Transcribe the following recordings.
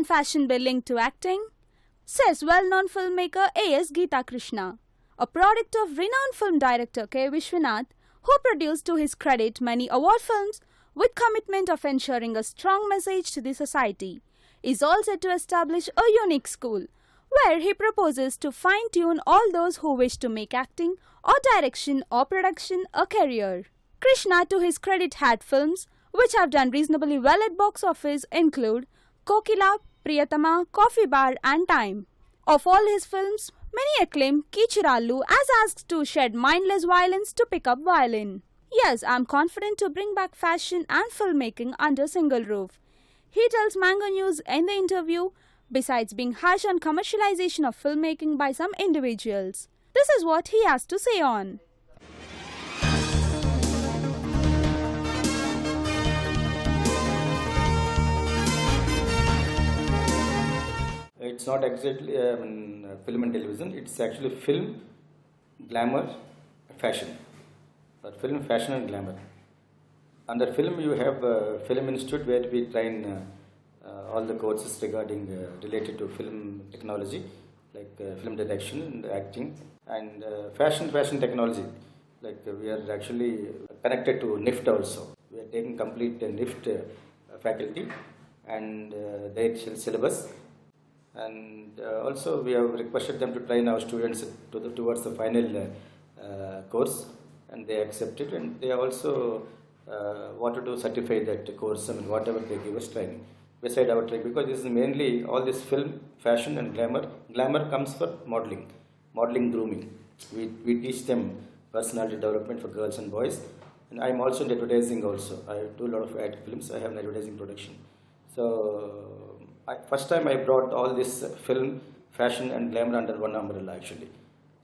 Can fashion be linked to acting? Says well-known filmmaker A.S. Geetha Krishna, a product of renowned film director K. Vishwanath, who produced to his credit many award films with commitment of ensuring a strong message to the society, is all set to establish a unique school where he proposes to fine-tune all those who wish to make acting or direction or production a career. Krishna, to his credit, had films which have done reasonably well at box office include Kokila, Priyatama, Coffee Bar and Time. Of all his films, many acclaim Kichiralu as asked to shed mindless violence to pick up violin. Yes, I'm confident to bring back fashion and filmmaking under single roof. He tells Mango News in the interview, besides being harsh on commercialization of filmmaking by some individuals. This is what he has to say on. It's not exactly film and television, it's actually film, glamour, fashion. Or film, fashion and glamour. Under film you have a film institute where we train all the courses regarding related to film technology, like film direction and acting, and fashion technology. Like we are actually connected to NIFT also. We are taking complete NIFT faculty and their syllabus. And also we have requested them to train our students towards the final course, and they accepted, and they also wanted to certify that course, I mean whatever they give us training beside our training, because this is mainly all this film, fashion and glamour. Glamour comes for modeling, grooming. We teach them personality development for girls and boys, and I am also in advertising also. I do a lot of ad films, I have an advertising production. So first time I brought all this film, fashion and glamour under one umbrella actually.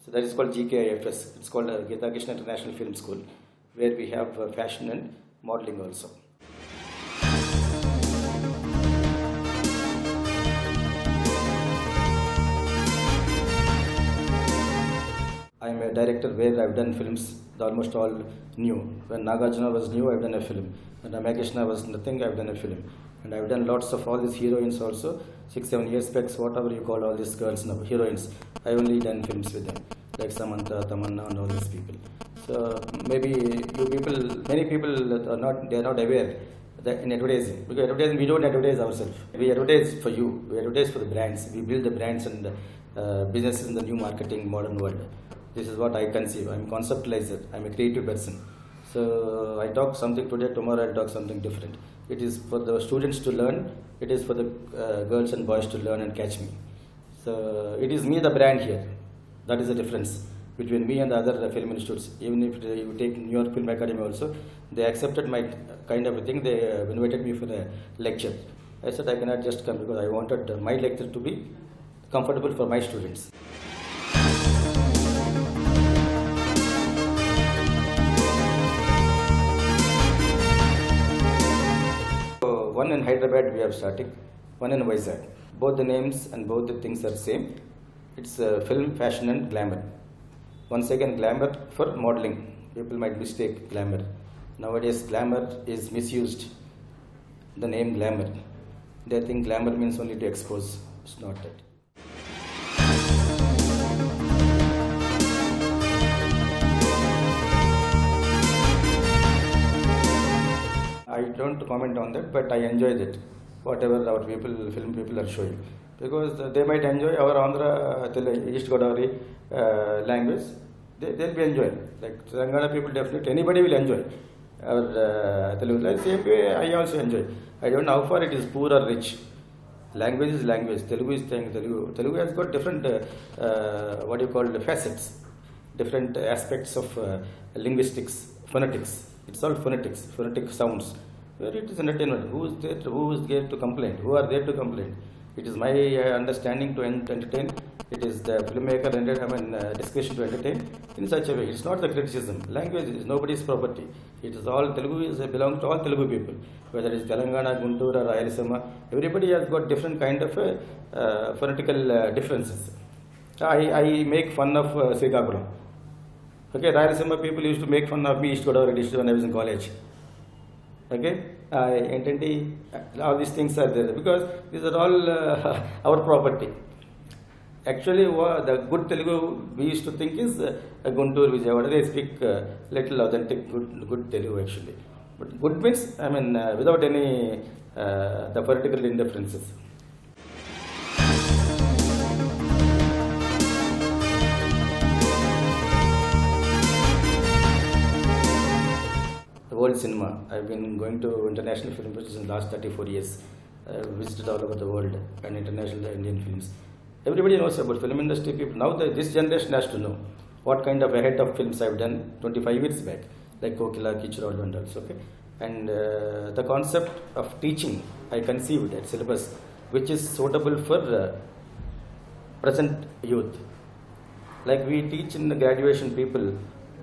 So that is called GKIFS. It's called Geetha Krishna International Film School, where we have fashion and modeling also. I am a director where I've done films almost all new. When Nagarjuna was new, I've done a film. When Ramakrishna was nothing, I've done a film. And I've done lots of all these heroines also. 6-7 years back, whatever you call all these girls now, heroines. I've only done films with them, like Samantha, Tamanna and all these people. So maybe many people are not aware that in advertising, because advertising we don't advertise ourselves. We advertise for you, we advertise for the brands. We build the brands and businesses in the new marketing modern world. This is what I conceive. I'm a conceptualizer. I'm a creative person. So I talk something today, tomorrow I'll talk something different. It is for the students to learn. It is for the girls and boys to learn and catch me. So it is me the brand here. That is the difference between me and the other film institutes. Even if you take New York Film Academy also, they accepted my kind of a thing. They invited me for a lecture. I said I cannot just come because I wanted my lecture to be comfortable for my students. One in Hyderabad we are starting, one in Vizag. Both the names and both the things are same. It's film, fashion and glamour. Once again, glamour for modeling. People might mistake glamour. Nowadays glamour is misused. The name glamour. They think glamour means only to expose. It's not that. I don't comment on that, but I enjoyed it. Whatever our film people are showing, because they might enjoy our Andhra, East Godavari language. They'll be enjoying. Like Telangana people, definitely anybody will enjoy our Telugu. Like same way I also enjoy. I don't know how far it is poor or rich. Language is language. Telugu is Telugu. Telugu has got different facets, different aspects of linguistics, phonetics. It's all phonetics, phonetic sounds. Where it is entertainment. Who is there to complain? Who are there to complain? It is my understanding to entertain. It is the filmmaker discretion to entertain in such a way. It's not the criticism. Language is nobody's property. It is all Telugu belongs to all Telugu people. Whether it is Telangana, Guntur or Rayalaseema, everybody has got different kind of phonetical differences. I make fun of Srikakulam. Okay, Rayalaseema people used to make fun of me, East Godavari district when I was in college. Okay, ఏంటంటే all these things are there because these are all our property. Actually, the good Telugu we used to think is Guntur, Vijayawada. They speak little authentic, good Telugu actually. But good means, I mean, without any the political indifferences. The world cinema. I've been going to international film festivals in the last 34 years. I've visited all over the world and international Indian films. Everybody knows about film industry people. Now this generation has to know what kind of a head of films I've done 25 years back, like Kokila, Kichur, and also. Okay? And the concept of teaching, I conceived at syllabus, which is suitable for present youth. Like we teach in the graduation people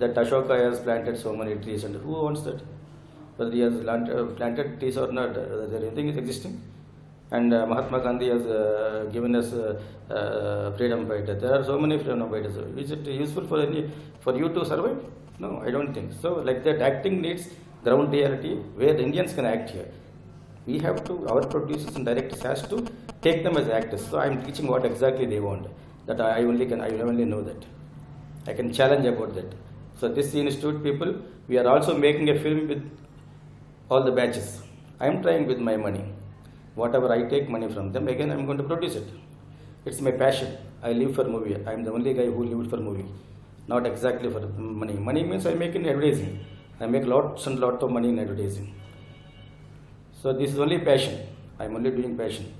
that Ashoka has planted so many trees, and who wants that? Whether he has planted trees or not, whether anything is existing. And Mahatma Gandhi has given us freedom fighter. There are so many freedom fighters. Is it useful for you to survive? No, I don't think so. Like that, acting needs ground reality where the Indians can act here. We have to, our producers and directors has to take them as actors. So I am teaching what exactly they want. That I only know that. I can challenge about that. So this institute people, we are also making a film with all the batches. I am trying with my money. Whatever I take money from them, again I am going to produce it. It's my passion. I live for movie. I am the only guy who lives for movie. Not exactly for money. Money means I make in advertising. I make lots and lots of money in advertising. So this is only passion. I am only doing passion.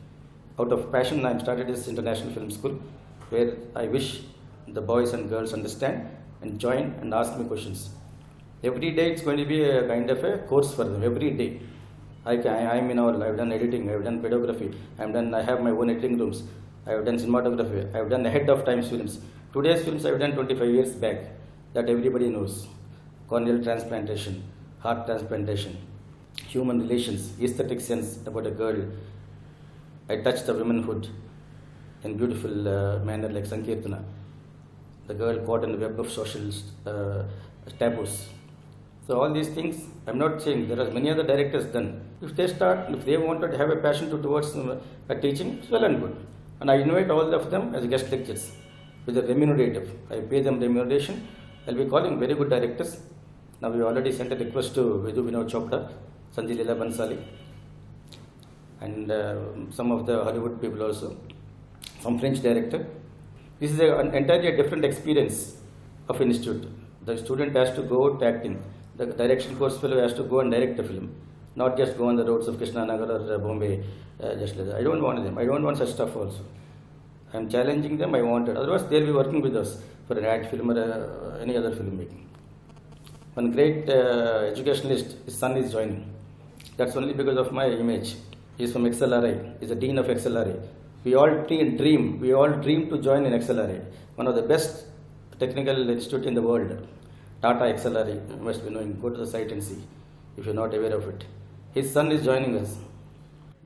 Out of passion, I am started this international film school where I wish the boys and girls understand and join and ask me questions. Every day it's going to be a kind of a course for them. Every day. I am in all. I have done editing. I have done pedagogy. I have my own editing rooms. I have done cinematography. I have done ahead of times films. Today's films I have done 25 years back. That everybody knows. Corneal transplantation, heart transplantation, human relations, aesthetic sense about a girl. I touch the womanhood in beautiful manner like Sankeertana. The girl caught in the web of social taboos. So all these things, I'm not saying there are many other directors done. If they wanted to have a passion towards teaching, it's well and good. And I invite all of them as guest lecturers with a remunerative. I pay them remuneration. I'll be calling very good directors. Now we already sent a request to Vidhu Vinod Chopra, Sanjay Leela Bansali, and some of the Hollywood people also, some French director. This is an entirely different experience of institute. The student has to go out acting. The direction course fellow has to go and direct a film, not just go on the roads of Krishnanagar or Bombay, just like that. I don't want them. I don't want such stuff also. I am challenging them. I want it. Otherwise, they will be working with us for an ad film or any other filmmaking. One great educationalist, his son is joining. That's only because of my image. He is from XLRI. He is the dean of XLRI. We all dream to join in XLRI, one of the best technical institute in the world. Tata XLRI, you must be knowing. Go to the site and see if you're not aware of it. His son is joining us.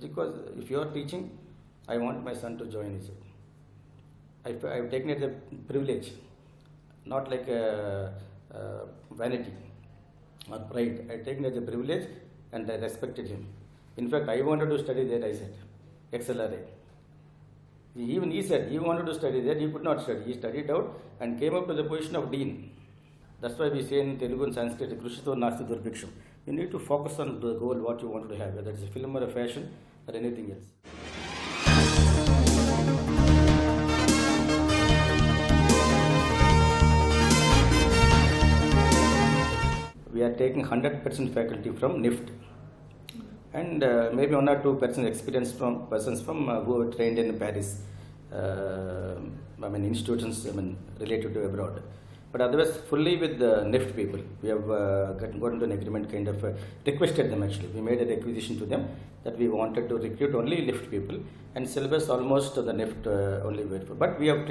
Because if you are teaching, I want my son to join, he said. I've taken it as a privilege, not like a vanity or pride. I've taken it as a privilege and I respected him. In fact, I wanted to study there, I said, XLRI. Even he said he wanted to study there, he could not study. He studied out and came up to the position of dean. That's why we say in Telugu and Sanskrit, Krishito Nasti Durviksham. You need to focus on the goal, what you want to have, whether it's a film or a fashion or anything else. We are taking 100% faculty from NIFT and maybe 1 or 2% experienced from persons from who are trained in Paris, institutions related to abroad. But otherwise, fully with the NIFT people. We have gotten to an agreement, kind of requested them actually. We made a requisition to them that we wanted to recruit only NIFT people and syllabus almost the NIFT only wait for. But we have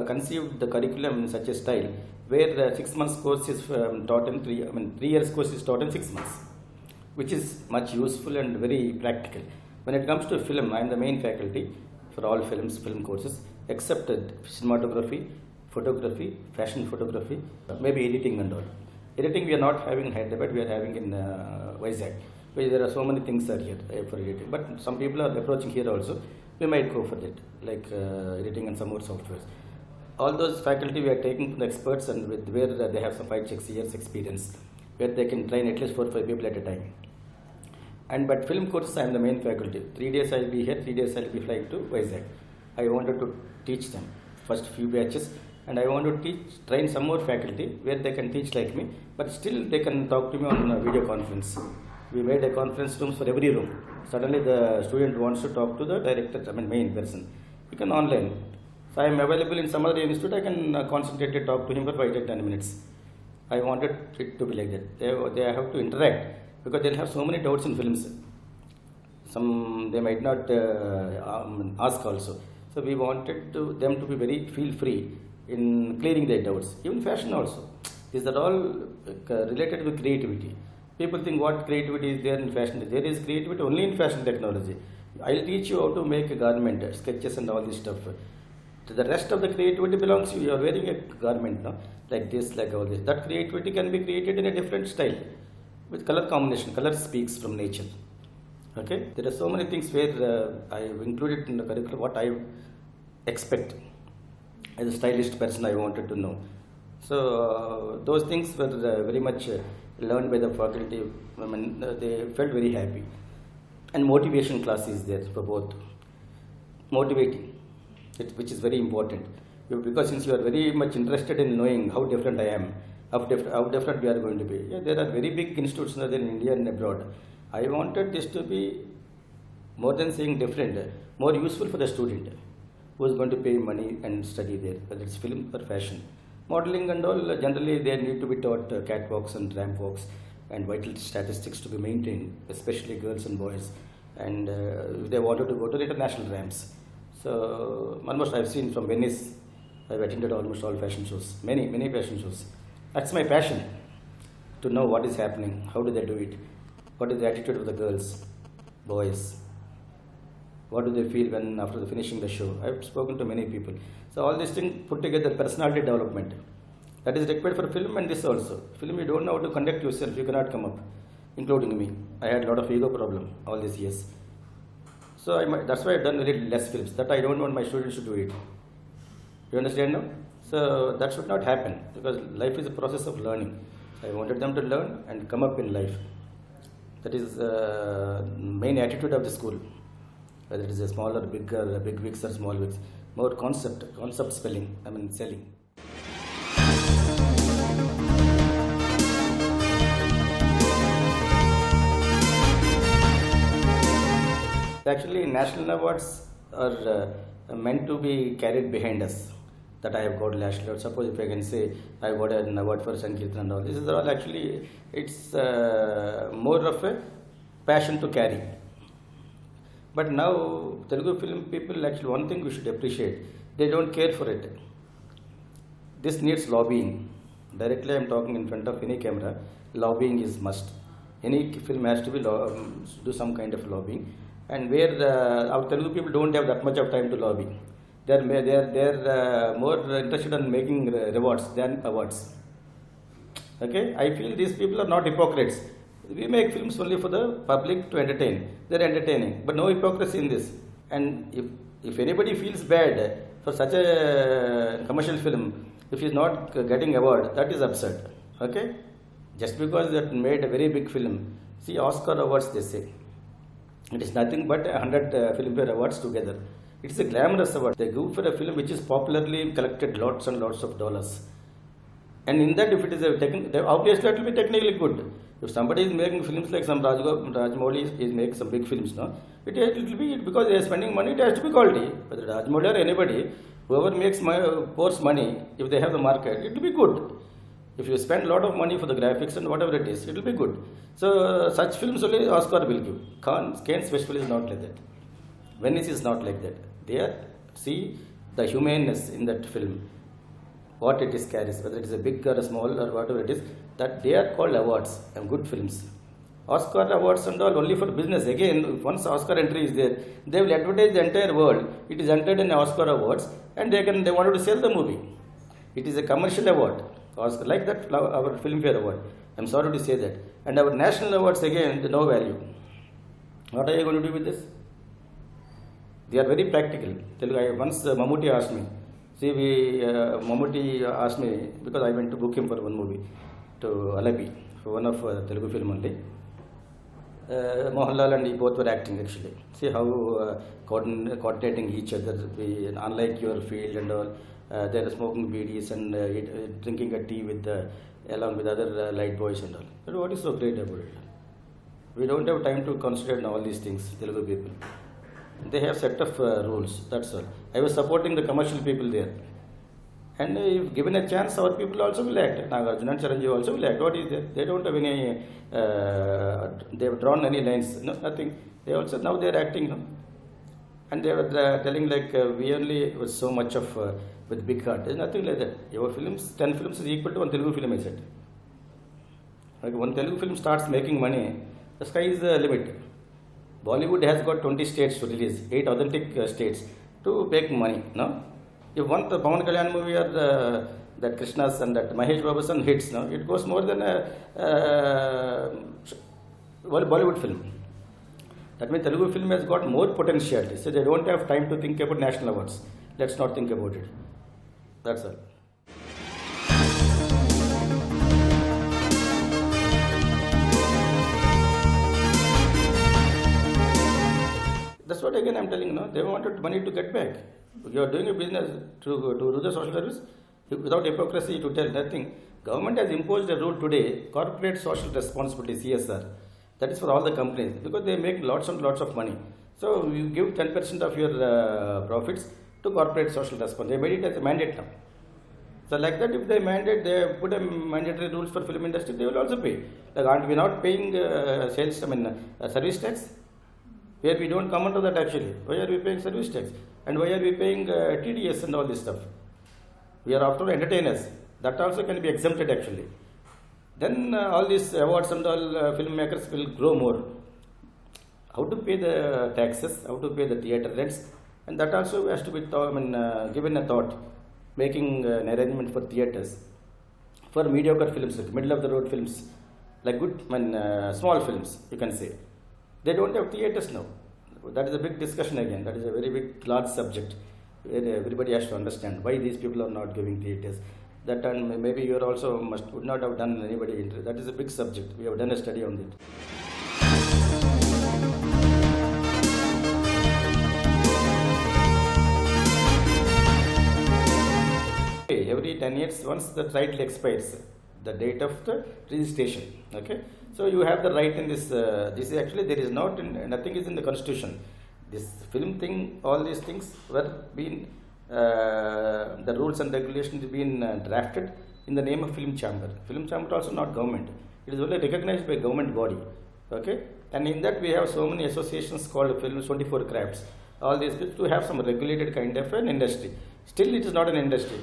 conceived the curriculum in such a style where the 6 months course is taught in 3 years course is taught in 6 months, which is much useful and very practical. When it comes to film, I am the main faculty for all film courses, except cinematography, photography, fashion photography, maybe editing and all. Editing we are not having in Hyderabad, we are having in Vizag. There are so many things are here for editing. But some people are approaching here also. We might go for that, like editing and some more softwares. All those faculty we are taking from the experts and where they have some 5-6 years experience, where they can train at least 4 or 5 people at a time. But film courses, I am the main faculty. 3 days I will be here, 3 days I will be flying to Vizag. I wanted to teach them first few batches, and I want to train some more faculty where they can teach like me, but still they can talk to me on a video conference. We made a conference rooms for every room. Suddenly the student wants to talk to the director, main person. You can online. So I am available in some other institute, I can concentrate and talk to him for 5 to 10 minutes. I wanted it to be like that. They have to interact because they'll have so many doubts in films. Some they might not ask also. So we wanted them to be feel free in clearing their doubts. Even fashion also. These are all related with creativity. People think what creativity is there in fashion. There is creativity only in fashion technology. I'll teach you how to make a garment, sketches and all this stuff. The rest of the creativity belongs to you. You are wearing a garment, no? Like this, like all this. That creativity can be created in a different style. With color combination. Color speaks from nature. Okay? There are so many things where I have included in the curriculum what I expect. As a stylist person, I wanted to know. So those things were very much learned by the faculty. They felt very happy. And motivation class is there for both. Motivating, which is very important. Because since you are very much interested in knowing how different I am, how different we are going to be. Yeah, there are very big institutes in India and abroad. I wanted this to be more than saying different, more useful for the student who is going to pay money and study there, whether it's film or fashion. Modeling and all, generally they need to be taught catwalks and ramp walks and vital statistics to be maintained, especially girls and boys. And if they wanted to go to the international ramps. So almost I've seen from Venice, I've attended almost all fashion shows, many fashion shows. That's my passion, to know what is happening, how do they do it, what is the attitude of the girls, boys, what do they feel when after finishing the show. I've spoken to many people. So all these things put together, personality development. That is required for film and this also. Film, you don't know how to conduct yourself, you cannot come up, including me. I had a lot of ego problem all these years. So that's why I've done very less films, that I don't want my students to do it. You understand now? So that should not happen, because life is a process of learning. I wanted them to learn and come up in life. That is the main attitude of the school. Whether it is a small or big wigs or small wigs. More concept selling. Actually, national awards are meant to be carried behind us. That I have got last year. Suppose if I can say I got an award for Sankeertana and all. This is all actually, it's more of a passion to carry. But now, Telugu film people, actually one thing we should appreciate, they don't care for it. This needs lobbying. Directly I am talking in front of any camera, lobbying is must. Any film has to be do some kind of lobbying. And where our Telugu people don't have that much of time to lobby. They are more interested in making rewards than awards. Okay, I feel these people are not hypocrites. We make films only for the public to entertain. They are entertaining, but no hypocrisy in this. And if anybody feels bad for such a commercial film, if he is not getting award, that is absurd. Okay, just because they made a very big film. See, Oscar awards, they say. It is nothing but 100 Filmfare awards together. It is a glamorous award. They go for a film which is popularly collected lots and lots of dollars. And in that, if it is obviously it will be technically good. If somebody is making films like some Rajamouli is making some big films, no, it will be, because they are spending money, it has to be quality. Whether Rajamouli or anybody, whoever pours money, if they have the market, it will be good. If you spend a lot of money for the graphics and whatever it is, it will be good. So such films only Oscar will give. Cannes Festival is not like that. Venice is not like that. There, see the humaneness in that film, what it is carries, whether it is a big or a small or whatever it is, that they are called awards and good films. Oscar awards and all only for business. Again, once Oscar entry is there, they will advertise the entire world. It is entered in Oscar awards, and they wanted to sell the movie. It is a commercial award. Oscar, like that our Filmfare Award. I'm sorry to say that. And our national awards again, no value. What are you going to do with this? They are very practical. Once Mammootty asked me, Mammootty asked me, because I went to book him for one movie, to Alabi, for one of Telugu film only. Mohanlal and he both were acting actually. See how coordinating each other, unlike your field and all. They are smoking beedies and drinking a tea with along with other light boys and all. But what is so great about it? We don't have time to consider all these things, Telugu people. They have set of rules, that's all. I was supporting the commercial people there. And if given a chance, our people also will act. Nagarjuna and Chiranjeevi also will act. What is there? They don't have any, they have drawn any lines, no, nothing. They also, now they are acting. No? And they were telling like, we only was so much of, with big heart. There's nothing like that. Your films, 10 films is equal to one Telugu film, I said. Like one Telugu film starts making money, the sky is the limit. Bollywood has got 20 states to release, 8 authentic states to make money. No? If one the Pawan Kalyan movie or that Krishna's and that Mahesh Babu's son hits, no, it goes more than a Bollywood film. That means Telugu film has got more potential. So they don't have time to think about national awards. Let's not think about it. That's all. That's what again I'm telling you, no? They wanted money to get back. You are doing a business to do the social service without hypocrisy to tell nothing. Government has imposed a rule today, corporate social responsibility, CSR. That is for all the companies because they make lots and lots of money. So you give 10% of your profits to corporate social responsibility. They made it as a mandate now. So like that, if they mandate, they put a mandatory rules for film industry, they will also pay. Like aren't we not paying service tax? Where we don't come under that actually. Why are we paying service tax? And why are we paying TDS and all this stuff? We are after entertainers. That also can be exempted actually. Then all these awards and all filmmakers will grow more. How to pay the taxes, how to pay the theatre rents, and that also has to be given a thought. Making an arrangement for theatres, for mediocre films, like middle of the road films, like good, small films, you can say. They don't have theatres now. That is a big discussion again. That is a very big, large subject. Everybody has to understand why these people are not giving theatres. That and maybe you also would not have done anybody. That is a big subject. We have done a study on it. Every 10 years, once the title expires, the date of the registration. Okay, so you have the right in this. This is actually there is nothing is in the constitution. This film thing, all these things were being the rules and regulations being drafted in the name of film chamber. Film chamber also not government. It is only recognized by government body. Okay, and in that we have so many associations called Film 24 Crafts. All these to have some regulated kind of an industry. Still, it is not an industry.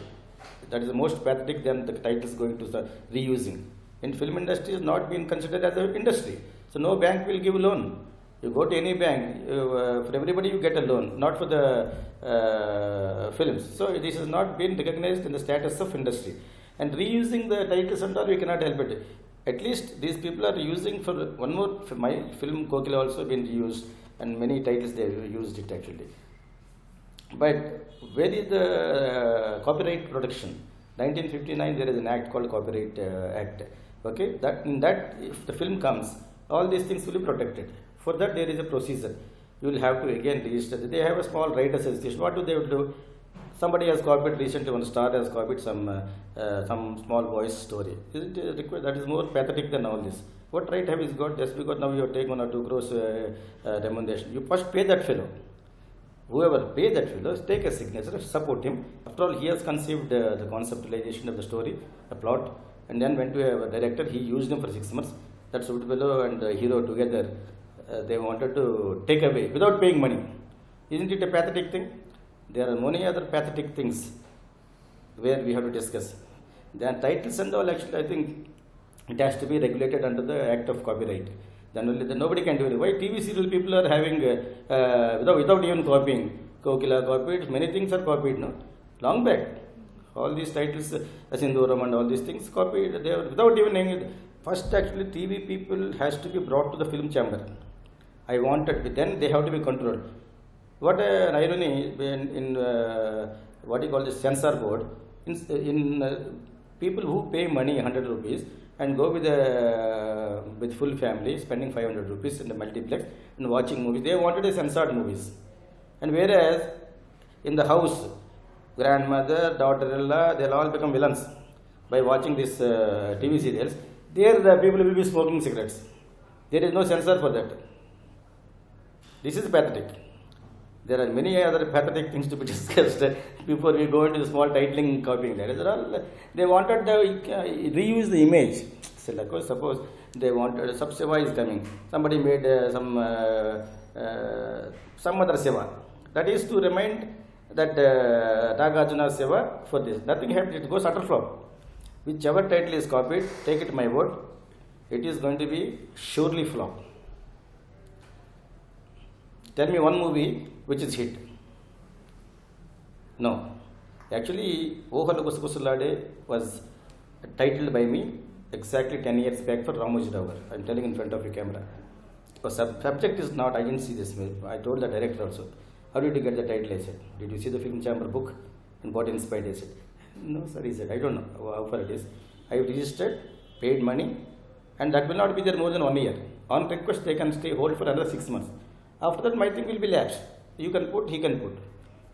That is the most pathetic than the titles going to start reusing. In film industry is not being considered as an industry. So no bank will give a loan. You go to any bank, for everybody you get a loan, not for the films. So this has not been recognized in the status of industry. And reusing the titles and all, we cannot help it. At least these people are using for one more, for my film Kokila also been used and many titles they have used it actually. But where is the copyright protection? 1959 there is an act called Copyright Act. Okay, that in that if the film comes, all these things will be protected. For that there is a procedure. You will have to again register. They have a small right association. What do they do? Somebody has copied recently. One star has copied some small boy's story. That is more pathetic than all this. What right have you got? Just because now you are taking 1 or 2 crores remuneration. You first pay that fellow. Whoever pay that fellow, take a signature, support him. After all, he has conceived the conceptualization of the story, the plot, and then went to a director. He used him for 6 months. That fellow and the hero together, they wanted to take away without paying money. Isn't it a pathetic thing? There are many other pathetic things where we have to discuss. Then titles and all, actually, I think it has to be regulated under the Act of Copyright. Then only nobody can do it. Why TV serial people are having without even copying? Kokila copied, many things are copied, no? Long back. All these titles, Asinduram and all these things copied. They were, without even knowing it. First, actually, TV people has to be brought to the film chamber. I wanted, then they have to be controlled. What an irony in what you call the censor board, people who pay money 100 rupees and go with full family spending 500 rupees in the multiplex and watching movies, they wanted a censored movies. And whereas in the house, grandmother, daughter-in-law, they'll all become villains by watching these TV serials. There the people will be smoking cigarettes. There is no censor for that. This is pathetic. There are many other pathetic things to be discussed before we go into the small titling copying. That is all. They wanted to reuse the image. So, like, suppose they wanted Sab Seva is coming. Somebody made some other Seva. That is to remind that Nagarjuna Seva for this. Nothing happened. It goes utter flop. Whichever title is copied, take it my word, it is going to be surely flop. Tell me one movie which is hit. No. Actually, Ohala Gusukusulade was titled by me exactly 10 years back for HYDERABAD. I am telling in front of a camera. The subject is not, I didn't see this. I told the director also. How did you get the title? I said, did you see the film chamber book? And what inspired? I said, no sir, he said, I don't know how far it is. I registered, paid money, and that will not be there more than 1 year. On request, they can stay hold for another 6 months. After that, my thing will be lapsed. You can put, he can put.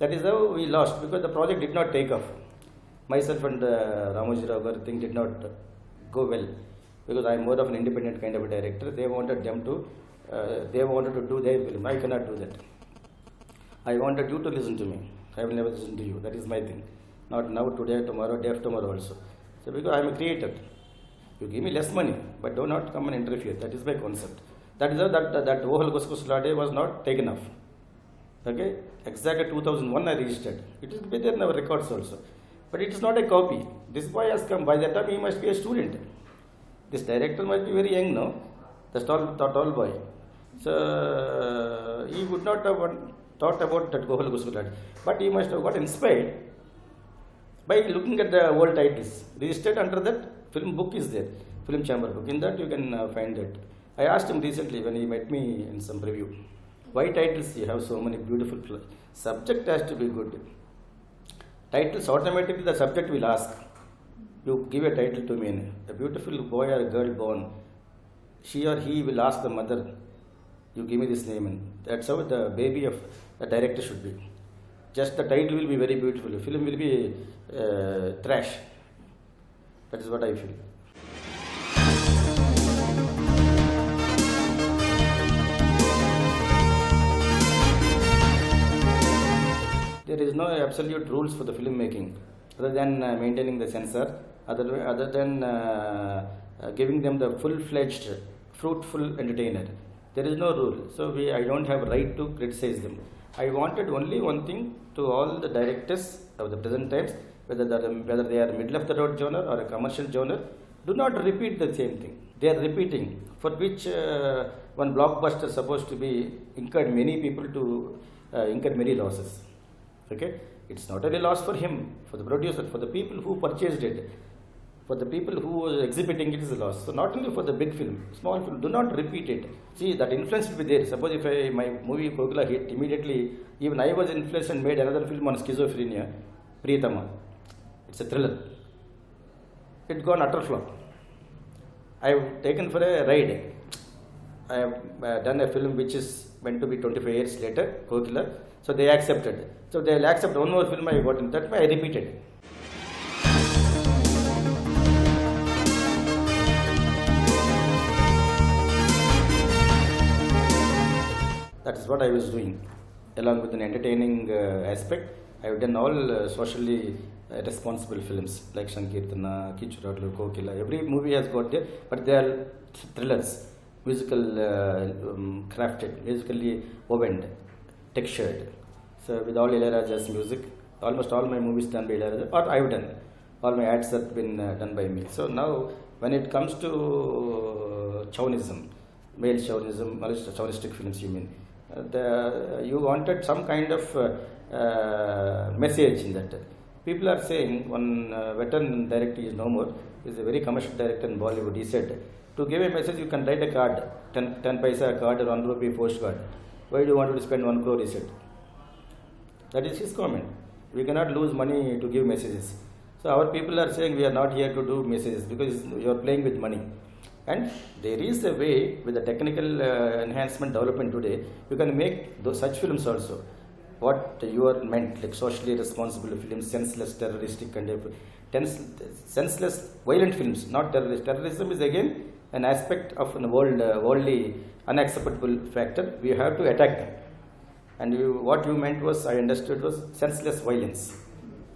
That is how we lost, because the project did not take off. Myself and Ramojirao thing did not go well, because I am more of an independent kind of a director. They wanted to do their film. I cannot do that. I wanted you to listen to me. I will never listen to you. That is my thing. Not now, today, tomorrow, day after tomorrow also. So because I am a creator. You give me less money, but do not come and interfere. That is my concept. That is how that Ohal Guskuslade was not taken off. Okay? Exactly 2001 I registered. It is there in our records also. But it is not a copy. This boy has come. By that time he must be a student. This director must be very young now. The tall boy. So he would not have thought about that Ohal Guskuslade. But he must have got inspired by looking at the old titles. Registered under that film book is there. Film chamber book. In that you can find that. I asked him recently when he met me in some review, why titles you have so many beautiful subject has to be good. Titles automatically the subject will ask. You give a title to me, a beautiful boy or girl born, she or he will ask the mother, you give me this name, and that's how the baby of the director should be. Just the title will be very beautiful, the film will be trash. That is what I feel. There is no absolute rules for the filmmaking, other than maintaining the censor, other than giving them the full-fledged, fruitful entertainer. There is no rule, so I don't have right to criticize them. I wanted only one thing to all the directors of the present times, whether they are middle of the road genre or a commercial genre, do not repeat the same thing. They are repeating, for which one blockbuster is supposed to be incurred many people to incur many losses. Okay, it's not only loss for him, for the producer, for the people who purchased it, for the people who are exhibiting it is a loss. So not only for the big film, small film, do not repeat it. See, that influence will be there. Suppose if my movie Kokila hit, immediately even I was influenced and made another film on schizophrenia, Priyatama. It's a thriller. It gone utter flop. I have taken for a ride. I have done a film which is meant to be 25 years later, Kokila. So they accepted. So they will accept one more film I got in that way I repeated. That is what I was doing. Along with an entertaining aspect, I have done all socially responsible films like Sankeertana, Kichuradlu, Kokila. Every movie has got there, but they are thrillers, musical crafted, musically woven, textured. So with all Ilayaraja's music, almost all my movies done by Ilayaraja, or I have done. All my ads have been done by me. So now, when it comes to chauvinism, male chauvinism, chauvinistic films, you mean, you wanted some kind of message in that. People are saying one veteran director is no more. He's a very commercial director in Bollywood. He said, to give a message, you can write a card, 10 paisa card or 1 rupee postcard. Why do you want to spend 1 crore? He said. That is his comment. We cannot lose money to give messages. So our people are saying we are not here to do messages because you are playing with money. And there is a way with the technical enhancement development today, you can make such films also. What you are meant, like socially responsible films, senseless, terroristic, and senseless, violent films, not terrorist. Terrorism is again an aspect of a worldly, unacceptable factor. We have to attack them. And what you meant was, I understood, was senseless violence.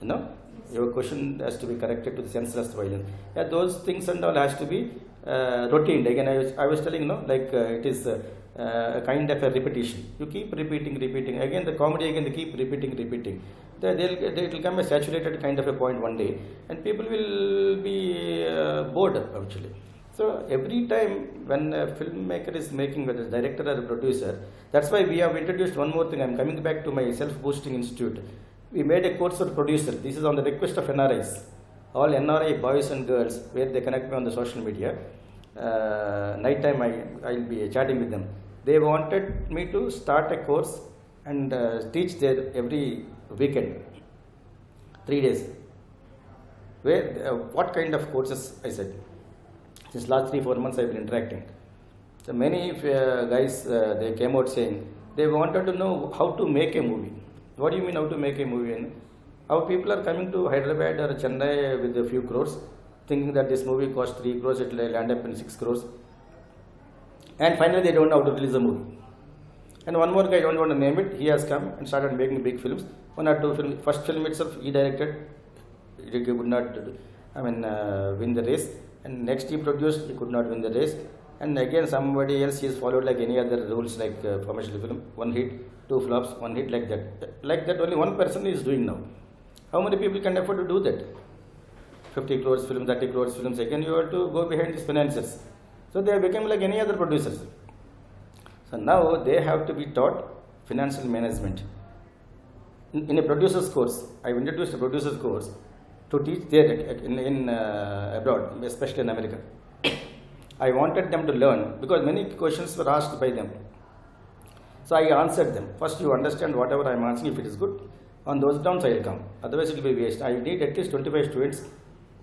You know, your question has to be corrected to the senseless violence. Yeah, those things and all has to be routine. Again, I was telling, it is a kind of a repetition. You keep repeating. Again, the comedy, again, they keep repeating. It will come a saturated kind of a point one day, and people will be bored actually. So every time when a filmmaker is making, whether a director or a producer, that's why we have introduced one more thing. I'm coming back to my self-boosting institute. We made a course for producer. This is on the request of NRIs. All NRI boys and girls, where they connect me on the social media. Night time I'll be chatting with them. They wanted me to start a course and teach there every weekend, 3 days. What kind of courses? I said. Since last 3-4 months I've been interacting. So many guys, they came out saying they wanted to know how to make a movie. What do you mean how to make a movie? And how people are coming to Hyderabad or Chennai with a few crores, thinking that this movie costs 3 crores, it will land up in 6 crores. And finally they don't know how to release a movie. And one more guy, I don't want to name it, he has come and started making big films. 1 or 2 films. First film itself he directed, he could not win the race. And next he produced, he could not win the race. And again somebody else, he has followed like any other rules like commercial film. 1 hit, 2 flops, 1 hit, like that. Like that only one person is doing now. How many people can afford to do that? 50 crores film, 30 crores films. Again you have to go behind these finances. So they have become like any other producers. So now they have to be taught financial management. In a producer's course, I have introduced a producer's course to teach there in abroad, especially in America. I wanted them to learn because many questions were asked by them. So I answered them. First you understand whatever I am asking, if it is good, on those grounds I will come. Otherwise it will be waste. I need at least 25 students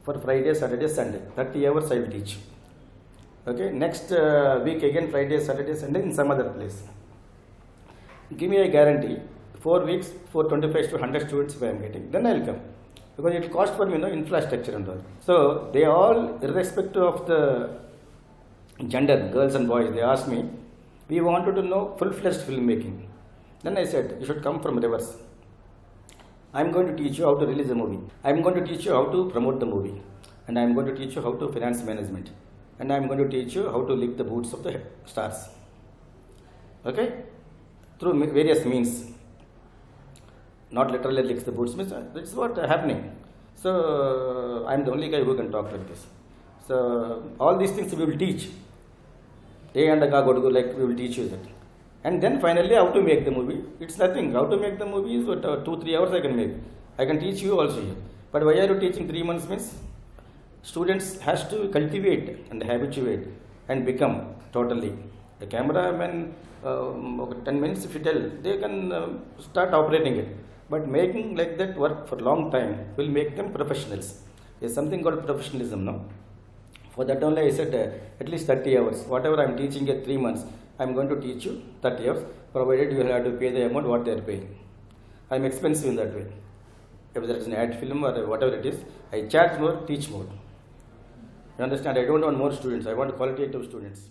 for Friday, Saturday, Sunday. 30 hours I will teach. Okay, next week again Friday, Saturday, Sunday in some other place. Give me a guarantee, 4 weeks, for 25 to 100 students if I am getting, then I will come. Because it will cost for me, infrastructure and all. So they all, irrespective of the gender, girls and boys, they asked me, we wanted to know full-fledged filmmaking. Then I said, you should come from reverse. I am going to teach you how to release a movie. I am going to teach you how to promote the movie. And I am going to teach you how to finance management. And I am going to teach you how to lick the boots of the stars. Okay? Through various means. Not literally licks the boots, that's what happening. So I am the only guy who can talk like this. So all these things we will teach. A and a Godugu, like we will teach you that. And then finally how to make the movie. It's nothing. How to make the movie is what 2-3 hours I can make. I can teach you also here. But why are you teaching 3 months means? Students has to cultivate and habituate and become totally. The cameraman, 10 minutes if you tell, they can start operating it. But making like that work for a long time will make them professionals. There is something called professionalism now. For that only I said at least 30 hours. Whatever I am teaching at 3 months, I am going to teach you 30 hours, provided you have to pay the amount what they are paying. I am expensive in that way. Whether it's an ad film or whatever it is, I charge more, teach more. You understand? I don't want more students. I want qualitative students.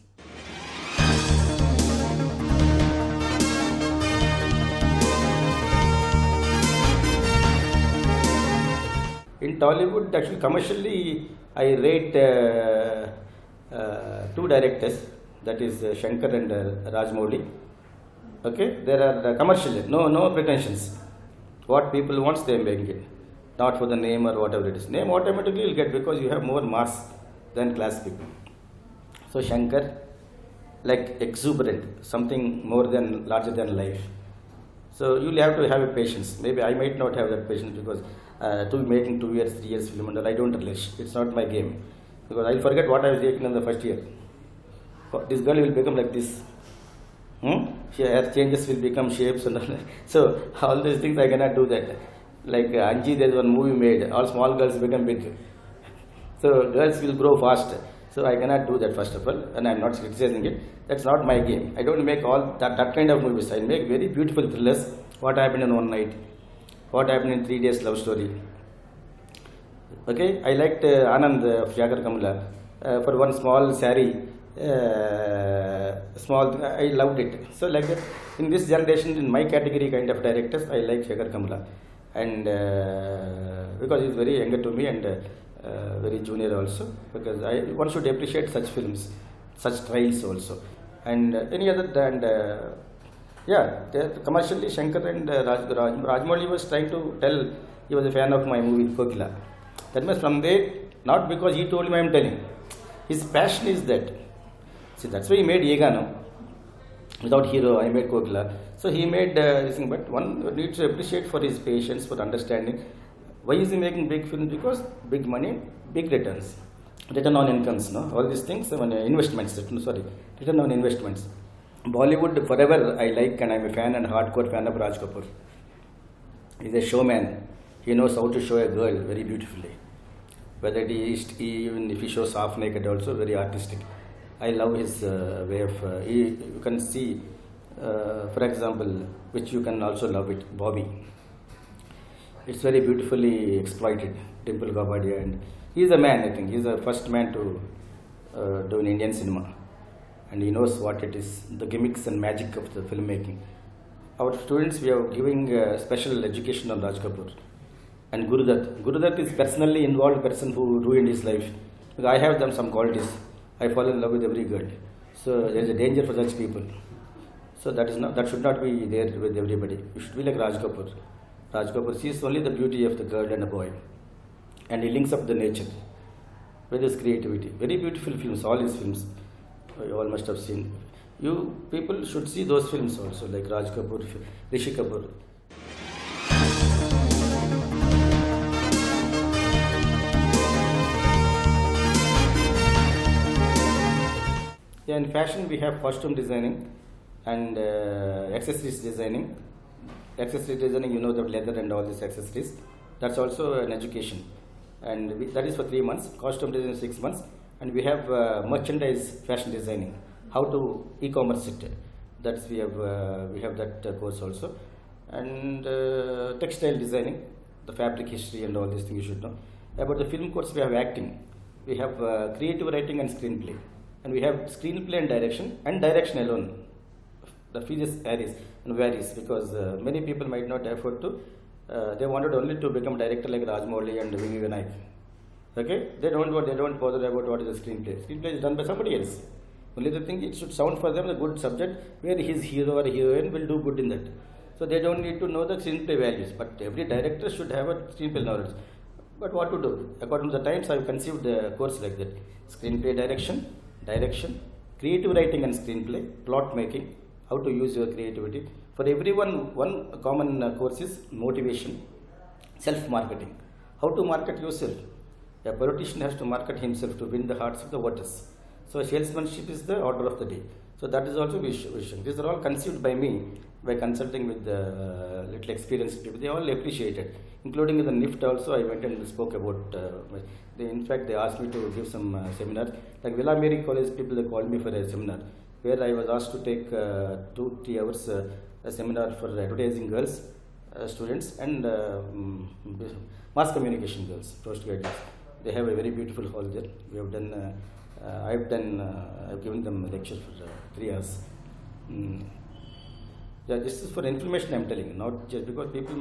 In Tollywood, actually commercially, I rate 2 directors, that is Shankar and Rajmouli. Okay, there are commercially, no pretensions. What people wants, they are making it. Not for the name or whatever it is. Name automatically you'll get because you have more mass than class people. So Shankar, like exuberant, something more than larger than life. So you'll have to have a patience. Maybe I might not have that patience because to be making 2 years, 3 years film and all, I don't relish. It's not my game because I'll forget what I was taking in the first year. This girl will become like this. Her changes will become shapes and all. So all these things I cannot do that. Like Anji, there is one movie made. All small girls become big. So girls will grow fast. So I cannot do that first of all, and I am not criticizing it. That's not my game. I don't make all that kind of movies. I make very beautiful thrillers. What happened in one night? What happened in 3 days love story? Okay, I liked Anand of Jagar Kamala for one small sari. I loved it. So like that, in this generation, in my category kind of directors, I like Shekhar Kamala, and because he's very younger to me and very junior also, because one should appreciate such films, such trials also, and any other than commercially Shankar and Rajmouli was trying to tell he was a fan of my movie Kokila. That means from there, not because he told me I am telling, his passion is that. See, that's why he made Yegano. Without hero, I made Kokila. So he made this thing, but one needs to appreciate for his patience, for understanding. Why is he making big films? Because big money, big returns. Return on incomes, no? All these things, investments, return on investments. Bollywood, forever I like, and I'm a fan and hardcore fan of Raj Kapoor. He's a showman. He knows how to show a girl very beautifully. Whether even if he shows half naked also, very artistic. I love his way of, you can see, for example, which you can also love it, Bobby. It's very beautifully exploited, Dimple Kapadia, and he's a man, I think. He's the first man to do in Indian cinema. And he knows what it is, the gimmicks and magic of the filmmaking. Our students, we are giving special education on Raj Kapoor. And Gurudat. Gurudat is personally involved person who ruined his life. Because I have done some qualities. I fall in love with every girl. So there is a danger for such people. So that should not be there with everybody. You should be like Raj Kapoor. Raj Kapoor sees only the beauty of the girl and a boy. And he links up the nature with his creativity. Very beautiful films, all his films. You all must have seen. You people should see those films also, like Raj Kapoor, Rishi Kapoor. Yeah, in fashion we have costume designing and accessories designing. Accessory designing, you know, the leather and all these accessories. That's also an education, and that is for 3 months. Costume design 6 months, and we have merchandise fashion designing. How to e-commerce it. That's we have that course also, and textile designing, the fabric history and all these things you should know. About the film course, we have acting. We have creative writing and screenplay. And we have screenplay and direction alone. The fees varies because many people might not afford to. They wanted only to become director like Rajmouli and V.V. Vinayak. Okay, they don't bother about what is the screenplay. Screenplay is done by somebody else. Only the thing, it should sound for them a good subject where his hero or heroine will do good in that. So they don't need to know the screenplay values. But every director should have a screenplay knowledge. But what to do? According to the times, I have conceived the course like that: screenplay direction, creative writing and screenplay, plot making, how to use your creativity. For everyone, one common course is motivation, self-marketing. How to market yourself. A politician has to market himself to win the hearts of the voters. So salesmanship is the order of the day. So that is also vision. These are all conceived by me by consulting with little experienced people. They all appreciate it. Including in the NIFT also, I went and spoke about, in fact they asked me to give some seminars. Like Villa Mary College people, they called me for a seminar where I was asked to take 2-3 hours a seminar for advertising girls, students, and mass communication girls, postgraduates. They have a very beautiful hall there. We have done, I've given them lectures for 3 hours. Yeah, this is for information I'm telling, not just because people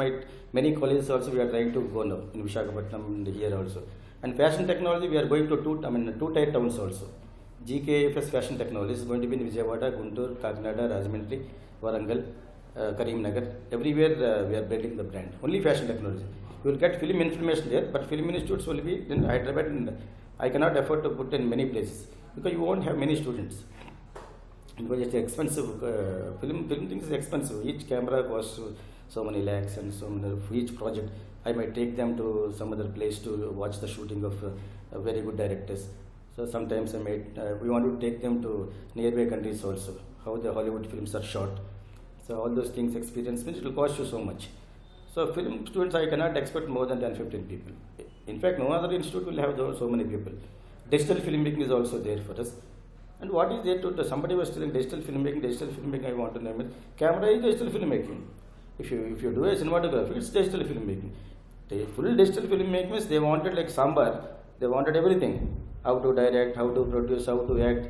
many colleges also we are trying to go now, in Visakhapatnam and here also. And fashion technology, we are going to two tier towns also. GKFS Fashion Technology is going to be in Vijayawada, Guntur, Kakinada, Rajahmundry, Warangal, Karimnagar. Everywhere we are building the brand. Only fashion technology. You will get film information there, but film institutes will be in Hyderabad, and I cannot afford to put in many places because you won't have many students. because it's expensive. Film thing is expensive. Each camera costs so many lakhs, and so many, for each project I might take them to some other place to watch the shooting of very good directors. So sometimes we want to take them to nearby countries also, how the Hollywood films are shot. So all those things experience means it will cost you so much. So film students, I cannot expect more than 10-15 people. In fact, no other institute will have so many people. Digital filmmaking is also there for us. And what is there to somebody was telling digital filmmaking, I want to name it. Camera is digital filmmaking. If you do a cinematography, it's digital filmmaking. The full digital filmmaking means they wanted like Sambar, they wanted everything. How to direct, how to produce, how to act,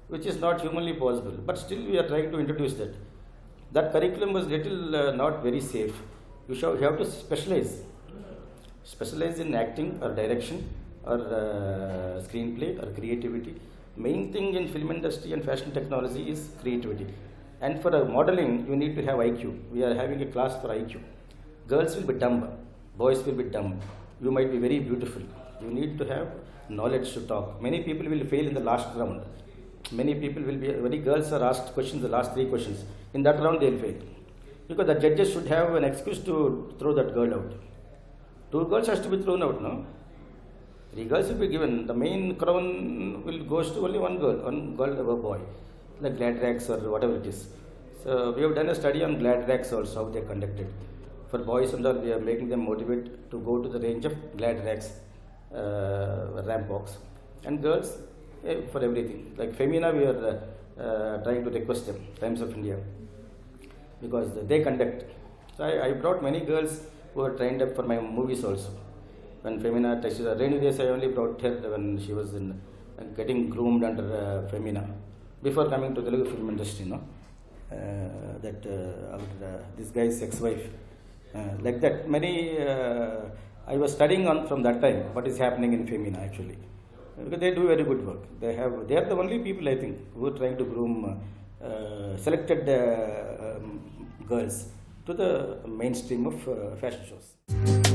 which is not humanly possible. But still we are trying to introduce that. That curriculum was little not very safe. You have to specialize. Specialize in acting or direction or screenplay or creativity. Main thing in film industry and fashion technology is creativity. And for modeling, you need to have IQ. We are having a class for IQ. Girls will be dumb. Boys will be dumb. You might be very beautiful. You need to have knowledge to talk. Many people will fail in the last round. Many girls are asked questions, the last 3 questions. In that round, they will fail. Because the judges should have an excuse to throw that girl out. 2 girls has to be thrown out, no? 3 girls will be given. The main crown will goes to only one girl or a boy, like glad rags or whatever it is. So we have done a study on glad rags also, how they are conducted. For boys and all, we are making them motivate to go to the range of glad rags, ramp walks, and girls for everything. Like Femina, we are trying to request them, Times of India, because they conduct. So I brought many girls who are trained up for my movies also. When Femina touches the rainy days, I only brought her when she was in getting groomed under Femina before coming to the Telugu film industry. No, this guy's ex-wife, like that. Many I was studying from that time what is happening in Femina actually, because they do very good work. They are the only people I think who are trying to groom selected girls to the mainstream of fashion shows.